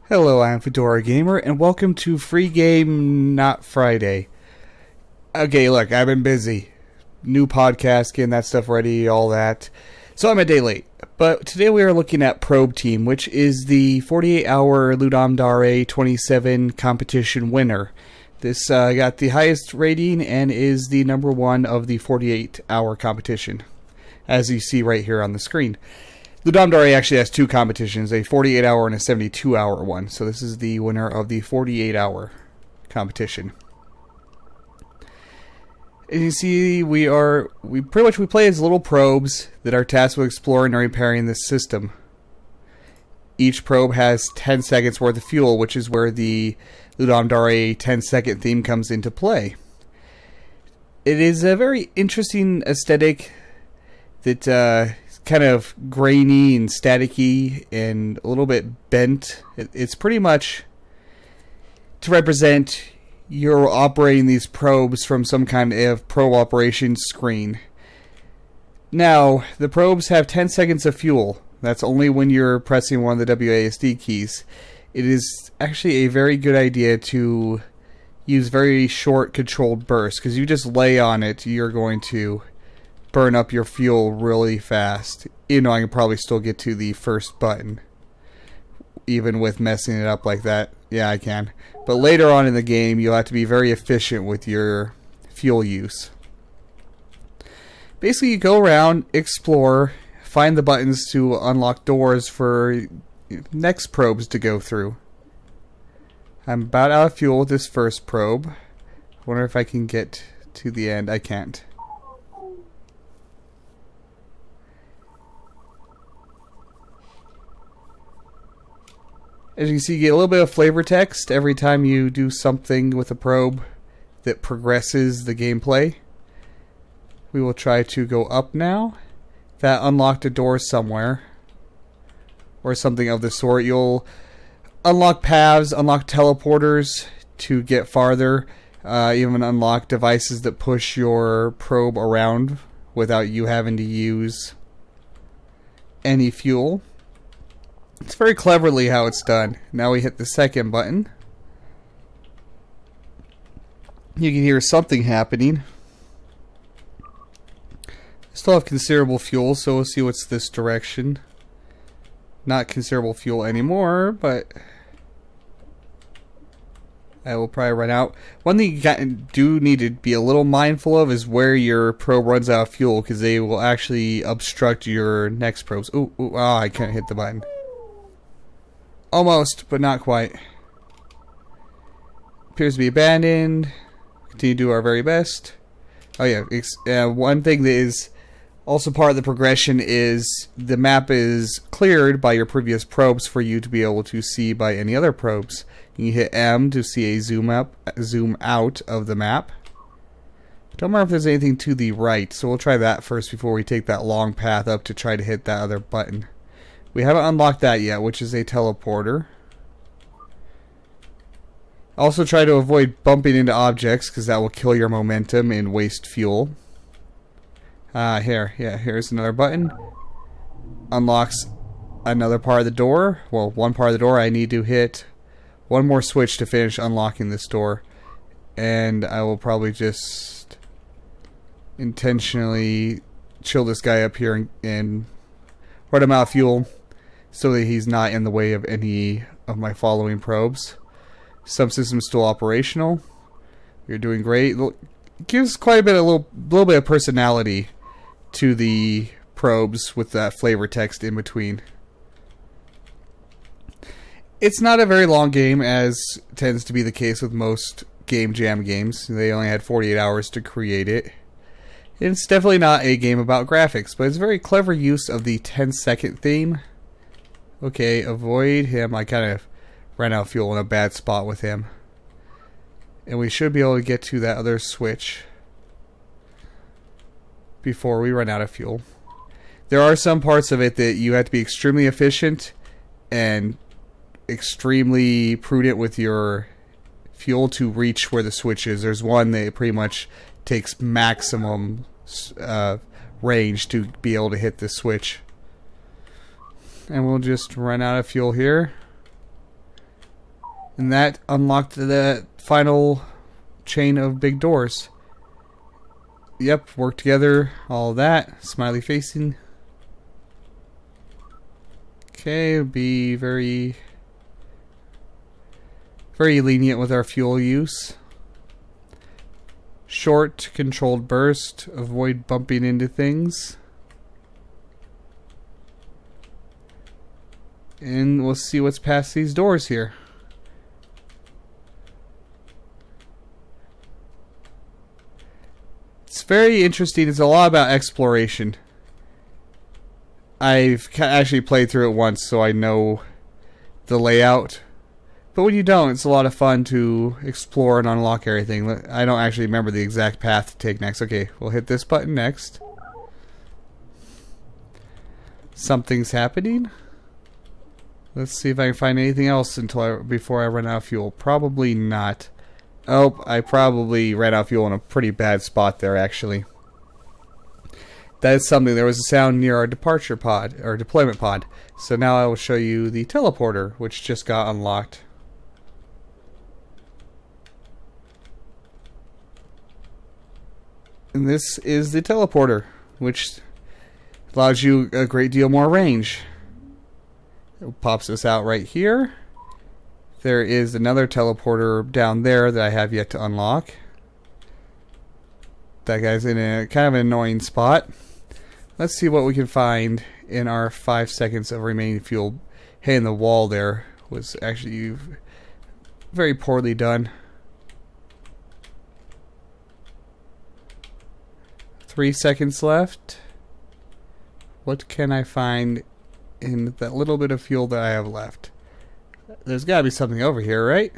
Hello, I'm Fedora Gamer, and welcome to Free Game Not Friday. Okay, look, I've been busy. New podcast, getting that stuff ready, all that. So I'm a day late. But today we are looking at Probe Team, which is the 48-hour Ludum Dare 27 competition winner. This got the highest rating and is the number one of the 48-hour competition, as you see right here on the screen. Ludum Dare actually has two competitions, a 48-hour and a 72-hour one. So this is the winner of the 48-hour competition. As you see, we play as little probes that are tasked with exploring and repairing this system. Each probe has 10 seconds worth of fuel, which is where the Ludum Dare 10-second theme comes into play. It is a very interesting aesthetic that kind of grainy and staticky and a little bit bent. It's pretty much to represent you're operating these probes from some kind of probe operation screen. Now, the probes have 10 seconds of fuel. That's only when you're pressing one of the WASD keys. It is actually a very good idea to use very short controlled bursts, because you just lay on it, you're going to burn up your fuel really fast. You know, I can probably still get to the first button, even with messing it up like that. Yeah, I can. But later on in the game, you'll have to be very efficient with your fuel use. Basically, you go around, explore, find the buttons to unlock doors for next probes to go through. I'm about out of fuel with this first probe. I wonder if I can get to the end. I can't. As you can see, you get a little bit of flavor text every time you do something with a probe that progresses the gameplay. We will try to go up now. That unlocked a door somewhere, or something of the sort. You'll unlock paths, unlock teleporters to get farther, even unlock devices that push your probe around without you having to use any fuel. It's very cleverly how it's done. Now we hit the second button. You can hear something happening. I still have considerable fuel, so we'll see what's this direction. Not considerable fuel anymore, but I will probably run out. One thing you do need to be a little mindful of is where your probe runs out of fuel, because they will actually obstruct your next probes. Ooh, I can't hit the button. Almost, but not quite. Appears to be abandoned. Continue to do our very best. Oh yeah, one thing that is also part of the progression is the map is cleared by your previous probes for you to be able to see by any other probes. You hit M to see a zoom out of the map. Don't remember if there's anything to the right, so we'll try that first before we take that long path up to try to hit that other button. We haven't unlocked that yet, which is a teleporter. Also try to avoid bumping into objects, because that will kill your momentum and waste fuel. Here's another button. Unlocks another part of the door. Well, one part of the door. I need to hit one more switch to finish unlocking this door. And I will probably just intentionally chill this guy up here and run him out of fuel, so that he's not in the way of any of my following probes. Some systems still operational. You're doing great. It gives quite a bit, a little bit of personality to the probes with that flavor text in between. It's not a very long game, as tends to be the case with most Game Jam games. They only had 48 hours to create it. It's definitely not a game about graphics, but it's a very clever use of the 10-second theme. Okay, avoid him. I kind of ran out of fuel in a bad spot with him. And we should be able to get to that other switch before we run out of fuel. There are some parts of it that you have to be extremely efficient and extremely prudent with your fuel to reach where the switch is. There's one that pretty much takes maximum range to be able to hit this switch. And we'll just run out of fuel here. And that unlocked the final chain of big doors. Yep, work together, all that. Smiley facing. Okay, be very lenient with our fuel use. Short, controlled burst. Avoid bumping into things. And we'll see what's past these doors here. It's very interesting. It's a lot about exploration. I've actually played through it once, so I know the layout. But when you don't, it's a lot of fun to explore and unlock everything. I don't actually remember the exact path to take next. Okay, we'll hit this button next. Something's happening. Let's see if I can find anything else before I run out of fuel. Probably not. Oh, I probably ran out of fuel in a pretty bad spot there, actually. That is something. There was a sound near our departure pod, or deployment pod. So now I will show you the teleporter, which just got unlocked. And this is the teleporter, which allows you a great deal more range. It pops us out right here. There is another teleporter down there that I have yet to unlock. That guy's in a kind of an annoying spot. Let's see what we can find in our 5 seconds of remaining fuel. Hey, and the wall there was actually very poorly done. 3 seconds left. What can I find in that little bit of fuel that I have left? There's got to be something over here, right?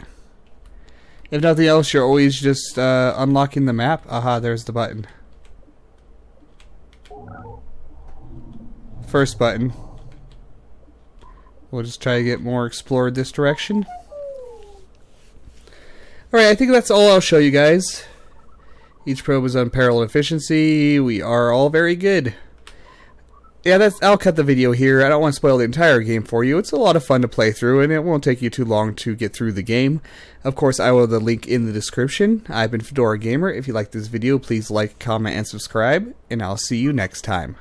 If nothing else, you're always just unlocking the map. Aha, there's the button. First button. We'll just try to get more explored this direction. Alright, I think that's all I'll show you guys. Each probe is unparalleled efficiency. We are all very good. Yeah, I'll cut the video here. I don't want to spoil the entire game for you. It's a lot of fun to play through, and it won't take you too long to get through the game. Of course, I will have the link in the description. I've been Fedora Gamer. If you like this video, please like, comment, and subscribe, and I'll see you next time.